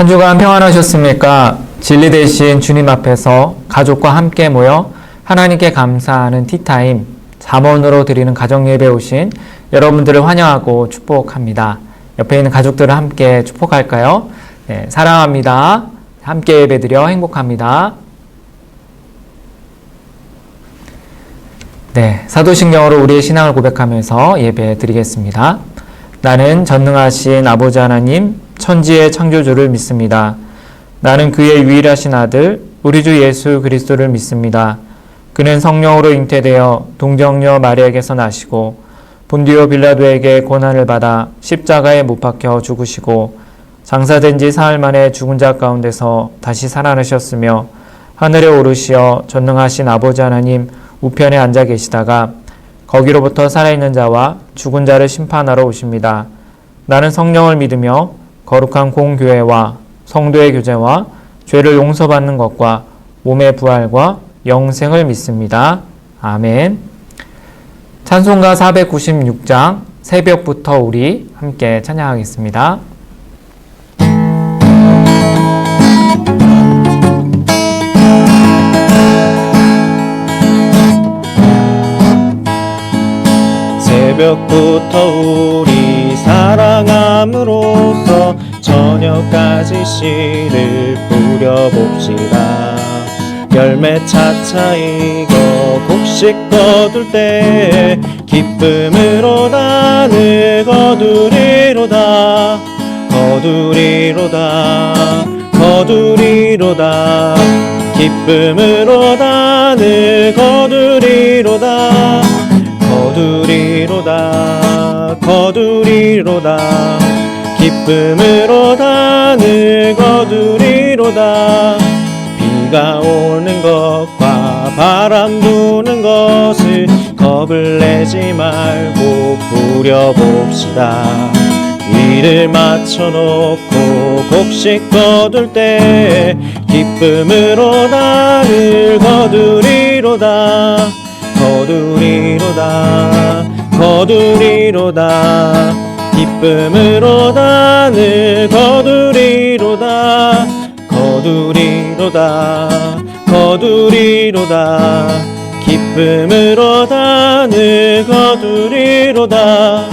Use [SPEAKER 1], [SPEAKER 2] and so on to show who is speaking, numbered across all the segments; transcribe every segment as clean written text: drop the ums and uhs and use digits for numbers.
[SPEAKER 1] 한 주간 평안하셨습니까? 진리 대신 주님 앞에서 가족과 함께 모여 하나님께 감사하는 티타임, 잠언으로 드리는 가정예배 오신 여러분들을 환영하고 축복합니다. 옆에 있는 가족들을 함께 축복할까요? 네, 사랑합니다. 함께 예배드려 행복합니다. 네, 사도신경으로 우리의 신앙을 고백하면서 예배 드리겠습니다. 나는 전능하신 아버지 하나님, 천지의 창조주를 믿습니다. 나는 그의 유일하신 아들, 우리 주 예수 그리스도를 믿습니다. 그는 성령으로 잉태되어 동정녀 마리아에게서 나시고 본디오 빌라도에게 고난을 받아 십자가에 못 박혀 죽으시고 장사된 지 사흘 만에 죽은 자 가운데서 다시 살아나셨으며 하늘에 오르시어 전능하신 아버지 하나님 우편에 앉아 계시다가 거기로부터 살아있는 자와 죽은 자를 심판하러 오십니다. 나는 성령을 믿으며 거룩한 공교회와 성도의 교제와 죄를 용서받는 것과 몸의 부활과 영생을 믿습니다. 아멘. 찬송가 496장 새벽부터 우리 함께 찬양하겠습니다.
[SPEAKER 2] 새벽부터 우리 사랑함으로써 저녁까지 씨를 뿌려봅시다. 열매 차차 익어 곡식 거둘 때 기쁨으로 나를 거두리로다. 거두리로다. 거두리로다. 기쁨으로 나를 거두리로다. 거두리로다. 거두리로다. 기쁨으로 단을 거두리로다. 비가 오는 것과 바람 부는 것을 겁을 내지 말고 부려봅시다. 일을 마쳐놓고 곡식 거둘 때 기쁨으로 단을 거두리로다. 거두리로다. 거두리로다. 기쁨으로 단을 거두리로다. 거두리로다. 거두리로다. 기쁨으로 단을 거두리로다.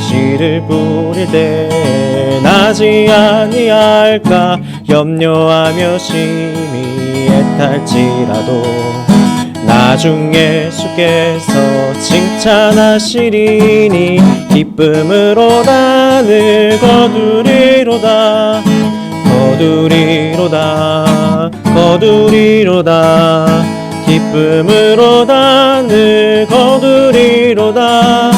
[SPEAKER 2] 씨를 뿌릴 때 나지 아니할까 염려하며 심히 애탈지라도 나중에 주께서 칭찬하시리니 기쁨으로 단을 거두리로다. 거두리로다. 거두리로다. 기쁨으로 단을 거두리로다.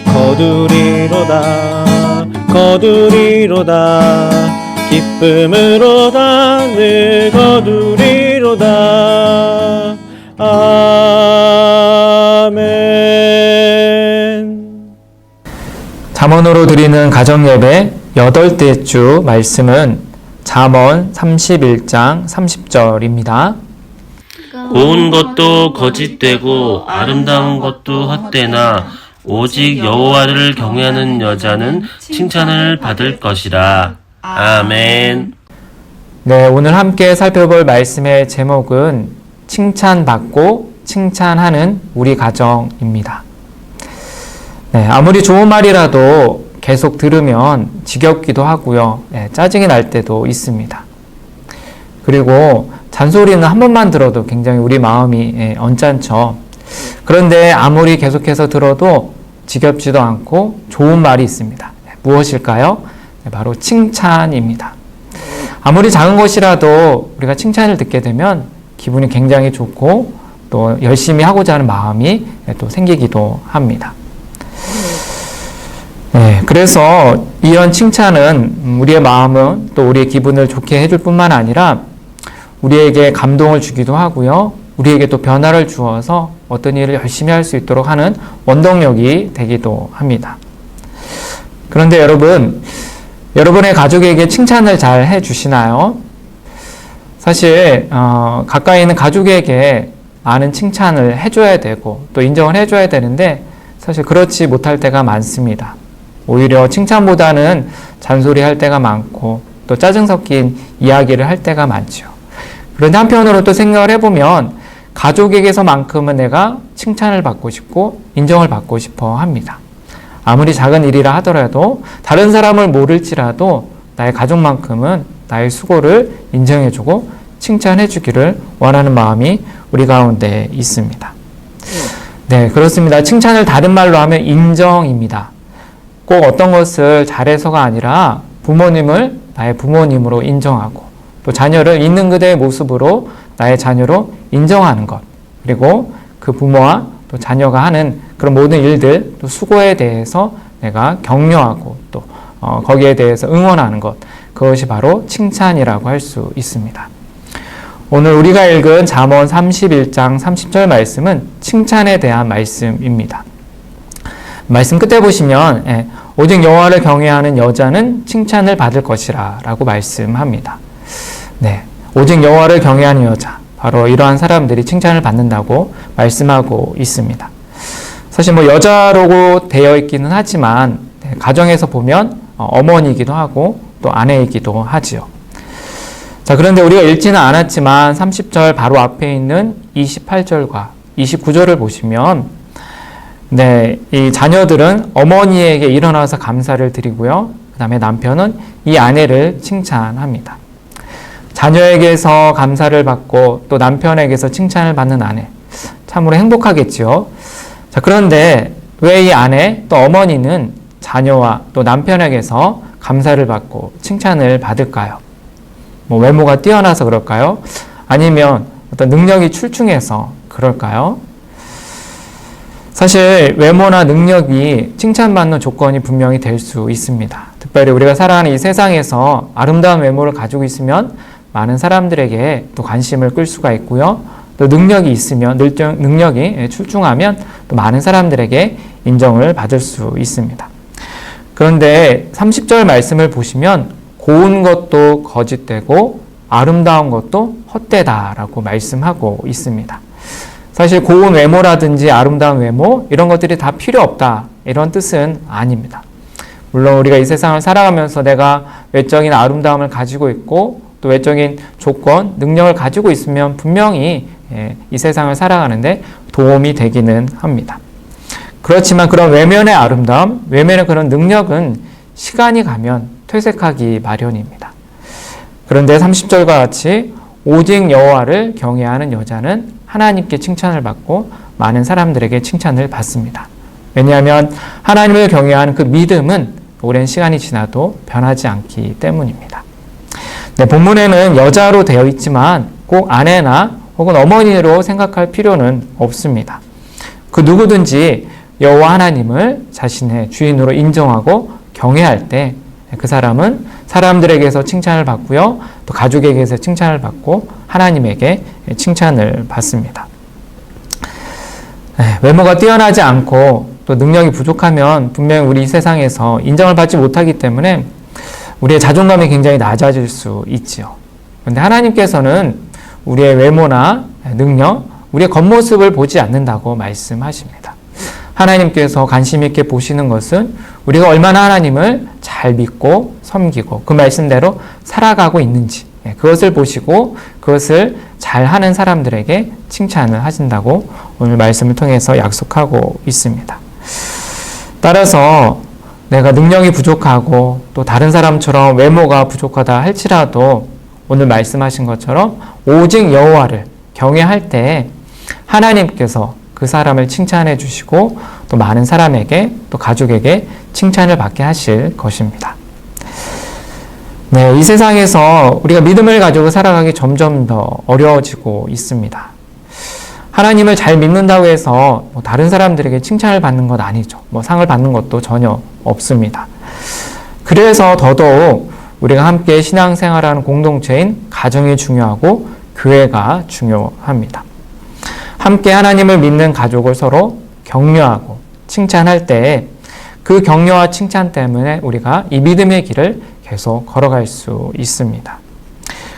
[SPEAKER 2] 거두리로다. 거두리로다. 기쁨으로 단을 거두리로다. 아멘.
[SPEAKER 1] 잠언으로 드리는 가정예배 8대 주 말씀은 잠언 31장 30절입니다.
[SPEAKER 3] 고운 것도 거짓되고 아름다운 것도 헛되나 오직 여호와를 경외하는 여자는 칭찬을 받을 것이라. 아멘.
[SPEAKER 1] 네, 오늘 함께 살펴볼 말씀의 제목은 칭찬받고 칭찬하는 우리 가정입니다. 네, 아무리 좋은 말이라도 계속 들으면 지겹기도 하고요. 네, 짜증이 날 때도 있습니다. 그리고 잔소리는 한 번만 들어도 굉장히 우리 마음이 언짢죠. 그런데 아무리 계속해서 들어도 지겹지도 않고 좋은 말이 있습니다. 네, 무엇일까요? 네, 바로 칭찬입니다. 아무리 작은 것이라도 우리가 칭찬을 듣게 되면 기분이 굉장히 좋고 또 열심히 하고자 하는 마음이 또 생기기도 합니다. 네, 그래서 이런 칭찬은 우리의 마음은 또 우리의 기분을 좋게 해줄 뿐만 아니라 우리에게 감동을 주기도 하고요. 우리에게 또 변화를 주어서 어떤 일을 열심히 할 수 있도록 하는 원동력이 되기도 합니다. 그런데 여러분의 가족에게 칭찬을 잘 해주시나요? 사실 가까이 있는 가족에게 많은 칭찬을 해줘야 되고 또 인정을 해줘야 되는데 사실 그렇지 못할 때가 많습니다. 오히려 칭찬보다는 잔소리할 때가 많고 또 짜증 섞인 이야기를 할 때가 많죠. 그런데 한편으로 또 생각을 해보면 가족에게서만큼은 내가 칭찬을 받고 싶고 인정을 받고 싶어 합니다. 아무리 작은 일이라 하더라도 다른 사람을 모를지라도 나의 가족만큼은 나의 수고를 인정해주고 칭찬해주기를 원하는 마음이 우리 가운데 있습니다. 네, 그렇습니다. 칭찬을 다른 말로 하면 인정입니다. 꼭 어떤 것을 잘해서가 아니라 부모님을 나의 부모님으로 인정하고 또 자녀를 있는 그대의 모습으로 나의 자녀로 인정하는 것, 그리고 그 부모와 또 자녀가 하는 그런 모든 일들, 또 수고에 대해서 내가 격려하고 또 거기에 대해서 응원하는 것, 그것이 바로 칭찬이라고 할 수 있습니다. 오늘 우리가 읽은 잠언 31장 30절 말씀은 칭찬에 대한 말씀입니다. 말씀 끝에 보시면 오직 여호와를 경외하는 여자는 칭찬을 받을 것이라 라고 말씀합니다. 네, 오직 여호와를 경외하는 여자, 바로 이러한 사람들이 칭찬을 받는다고 말씀하고 있습니다. 사실 뭐 여자라고 되어 있기는 하지만 가정에서 보면 어머니이기도 하고 또 아내이기도 하지요. 자, 그런데 우리가 읽지는 않았지만 30절 바로 앞에 있는 28절과 29절을 보시면 네, 이 자녀들은 어머니에게 일어나서 감사를 드리고요. 그 다음에 남편은 이 아내를 칭찬합니다. 자녀에게서 감사를 받고 또 남편에게서 칭찬을 받는 아내. 참으로 행복하겠죠. 자, 그런데 왜 이 아내 또 어머니는 자녀와 또 남편에게서 감사를 받고 칭찬을 받을까요? 뭐 외모가 뛰어나서 그럴까요? 아니면 어떤 능력이 출중해서 그럴까요? 사실 외모나 능력이 칭찬받는 조건이 분명히 될 수 있습니다. 특별히 우리가 살아가는 이 세상에서 아름다운 외모를 가지고 있으면 많은 사람들에게 또 관심을 끌 수가 있고요. 또 능력이 있으면, 능력이 출중하면 또 많은 사람들에게 인정을 받을 수 있습니다. 그런데 30절 말씀을 보시면 고운 것도 거짓되고 아름다운 것도 헛되다라고 말씀하고 있습니다. 사실 고운 외모라든지 아름다운 외모 이런 것들이 다 필요 없다 이런 뜻은 아닙니다. 물론 우리가 이 세상을 살아가면서 내가 외적인 아름다움을 가지고 있고 또 외적인 조건, 능력을 가지고 있으면 분명히 이 세상을 살아가는데 도움이 되기는 합니다. 그렇지만 그런 외면의 아름다움, 외면의 그런 능력은 시간이 가면 퇴색하기 마련입니다. 그런데 30절과 같이 오직 여호와를 경외하는 여자는 하나님께 칭찬을 받고 많은 사람들에게 칭찬을 받습니다. 왜냐하면 하나님을 경외하는 그 믿음은 오랜 시간이 지나도 변하지 않기 때문입니다. 네, 본문에는 여자로 되어 있지만 꼭 아내나 혹은 어머니로 생각할 필요는 없습니다. 그 누구든지 여호와 하나님을 자신의 주인으로 인정하고 경외할 때 그 사람은 사람들에게서 칭찬을 받고요. 또 가족에게서 칭찬을 받고 하나님에게 칭찬을 받습니다. 외모가 뛰어나지 않고 또 능력이 부족하면 분명히 우리 이 세상에서 인정을 받지 못하기 때문에 우리의 자존감이 굉장히 낮아질 수 있지요. 그런데 하나님께서는 우리의 외모나 능력, 우리의 겉모습을 보지 않는다고 말씀하십니다. 하나님께서 관심 있게 보시는 것은 우리가 얼마나 하나님을 잘 믿고 섬기고 그 말씀대로 살아가고 있는지 그것을 보시고 그것을 잘하는 사람들에게 칭찬을 하신다고 오늘 말씀을 통해서 약속하고 있습니다. 따라서 내가 능력이 부족하고 또 다른 사람처럼 외모가 부족하다 할지라도 오늘 말씀하신 것처럼 오직 여호와를 경외할 때 하나님께서 그 사람을 칭찬해 주시고 또 많은 사람에게 또 가족에게 칭찬을 받게 하실 것입니다. 네, 이 세상에서 우리가 믿음을 가지고 살아가기 점점 더 어려워지고 있습니다. 하나님을 잘 믿는다고 해서 뭐 다른 사람들에게 칭찬을 받는 것 아니죠. 뭐 상을 받는 것도 전혀 없습니다. 그래서 더더욱 우리가 함께 신앙생활하는 공동체인 가정이 중요하고 교회가 중요합니다. 함께 하나님을 믿는 가족을 서로 격려하고 칭찬할 때 그 격려와 칭찬 때문에 우리가 이 믿음의 길을 계속 걸어갈 수 있습니다.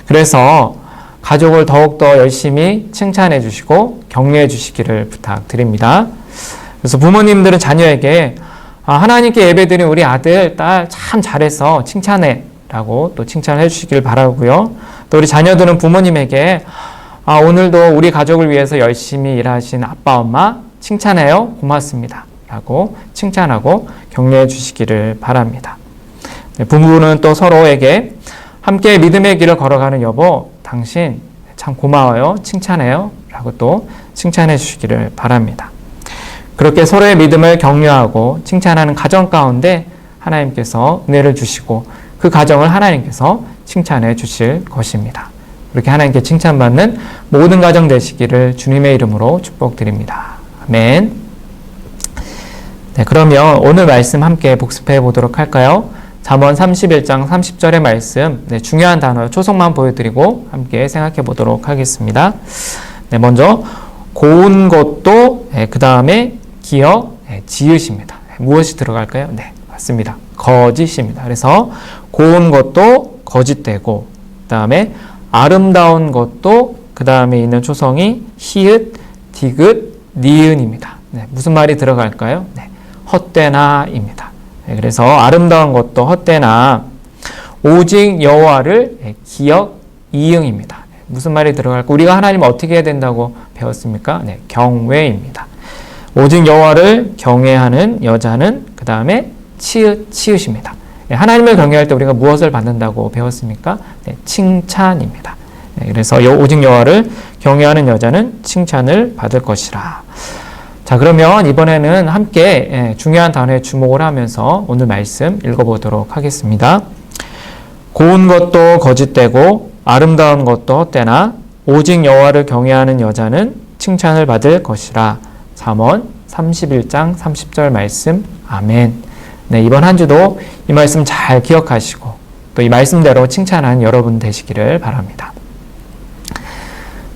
[SPEAKER 1] 그래서 가족을 더욱더 열심히 칭찬해 주시고 격려해 주시기를 부탁드립니다. 그래서 부모님들은 자녀에게 하나님께 예배드린 우리 아들, 딸 참 잘해서 칭찬해 라고 또 칭찬을 해주시길 바라고요. 또 우리 자녀들은 부모님에게 오늘도 우리 가족을 위해서 열심히 일하신 아빠, 엄마 칭찬해요. 고맙습니다. 라고 칭찬하고 격려해 주시기를 바랍니다. 부부는 또 서로에게 함께 믿음의 길을 걸어가는 여보, 당신 참 고마워요. 칭찬해요. 라고 또 칭찬해 주시기를 바랍니다. 그렇게 서로의 믿음을 격려하고 칭찬하는 가정 가운데 하나님께서 은혜를 주시고 그 가정을 하나님께서 칭찬해 주실 것입니다. 그렇게 하나님께 칭찬받는 모든 가정 되시기를 주님의 이름으로 축복드립니다. 아멘. 네, 그러면 오늘 말씀 함께 복습해 보도록 할까요? 잠언 31장 30절의 말씀, 중요한 단어 초성만 보여드리고 함께 생각해 보도록 하겠습니다. 먼저 고운 것도 그 다음에 기억 지읒입니다. 무엇이 들어갈까요? 네, 맞습니다. 거짓입니다. 그래서 고운 것도 거짓되고 그 다음에 아름다운 것도 그 다음에 있는 초성이 히읗, 디귿, 니은입니다. 무슨 말이 들어갈까요? 헛되나입니다. 그래서 아름다운 것도 헛되나 오직 여호와를 기억 이응입니다. 무슨 말이 들어갈까? 우리가 하나님을 어떻게 해야 된다고 배웠습니까? 경외입니다. 오직 여호와를 경외하는 여자는 그 다음에 치읓입니다. 하나님을 경외할 때 우리가 무엇을 받는다고 배웠습니까? 칭찬입니다. 그래서 오직 여호와를 경외하는 여자는 칭찬을 받을 것이라. 자, 그러면 이번에는 함께 중요한 단어에 주목을 하면서 오늘 말씀 읽어보도록 하겠습니다. 고운 것도 거짓되고 아름다운 것도 헛되나 오직 여호와를 경외하는 여자는 칭찬을 받을 것이라. 잠언 31장 30절 말씀. 아멘. 네, 이번 한 주도 이 말씀 잘 기억하시고 또 이 말씀대로 칭찬하는 여러분 되시기를 바랍니다.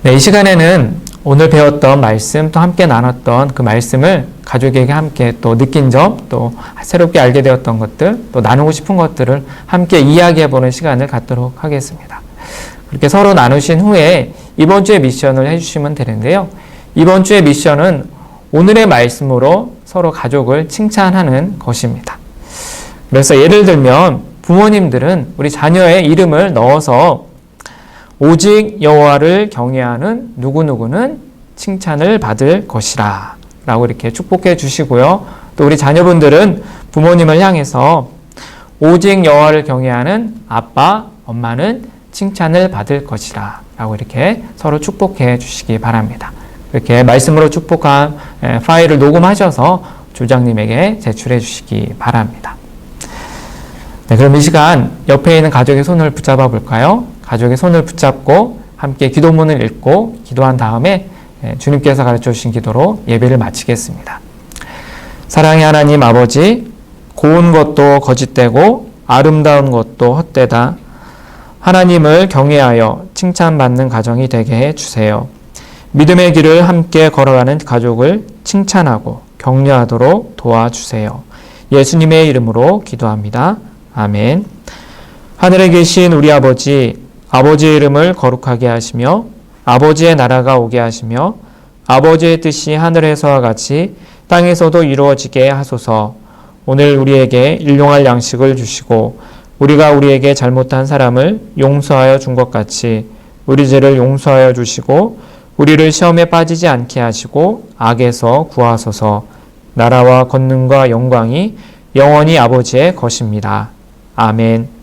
[SPEAKER 1] 네, 이 시간에는 오늘 배웠던 말씀 또 함께 나눴던 그 말씀을 가족에게 함께 또 느낀 점, 또 새롭게 알게 되었던 것들, 또 나누고 싶은 것들을 함께 이야기해보는 시간을 갖도록 하겠습니다. 그렇게 서로 나누신 후에 이번 주의 미션을 해주시면 되는데요. 이번 주의 미션은 오늘의 말씀으로 서로 가족을 칭찬하는 것입니다. 그래서 예를 들면 부모님들은 우리 자녀의 이름을 넣어서 오직 여호와를 경외하는 누구누구는 칭찬을 받을 것이라 라고 이렇게 축복해 주시고요. 또 우리 자녀분들은 부모님을 향해서 오직 여호와를 경외하는 아빠, 엄마는 칭찬을 받을 것이라 라고 이렇게 서로 축복해 주시기 바랍니다. 이렇게 말씀으로 축복한 파일을 녹음하셔서 조장님에게 제출해 주시기 바랍니다. 네, 그럼 이 시간 옆에 있는 가족의 손을 붙잡아 볼까요? 가족의 손을 붙잡고 함께 기도문을 읽고 기도한 다음에 주님께서 가르쳐 주신 기도로 예배를 마치겠습니다. 사랑의 하나님 아버지, 고운 것도 거짓되고 아름다운 것도 헛되다. 하나님을 경외하여 칭찬받는 가정이 되게 해주세요. 믿음의 길을 함께 걸어가는 가족을 칭찬하고 격려하도록 도와주세요. 예수님의 이름으로 기도합니다. 아멘. 하늘에 계신 우리 아버지, 아버지의 이름을 거룩하게 하시며 아버지의 나라가 오게 하시며 아버지의 뜻이 하늘에서와 같이 땅에서도 이루어지게 하소서. 오늘 우리에게 일용할 양식을 주시고 우리가 우리에게 잘못한 사람을 용서하여 준 것 같이 우리 죄를 용서하여 주시고 우리를 시험에 빠지지 않게 하시고 악에서 구하소서. 나라와 권능과 영광이 영원히 아버지의 것입니다. 아멘.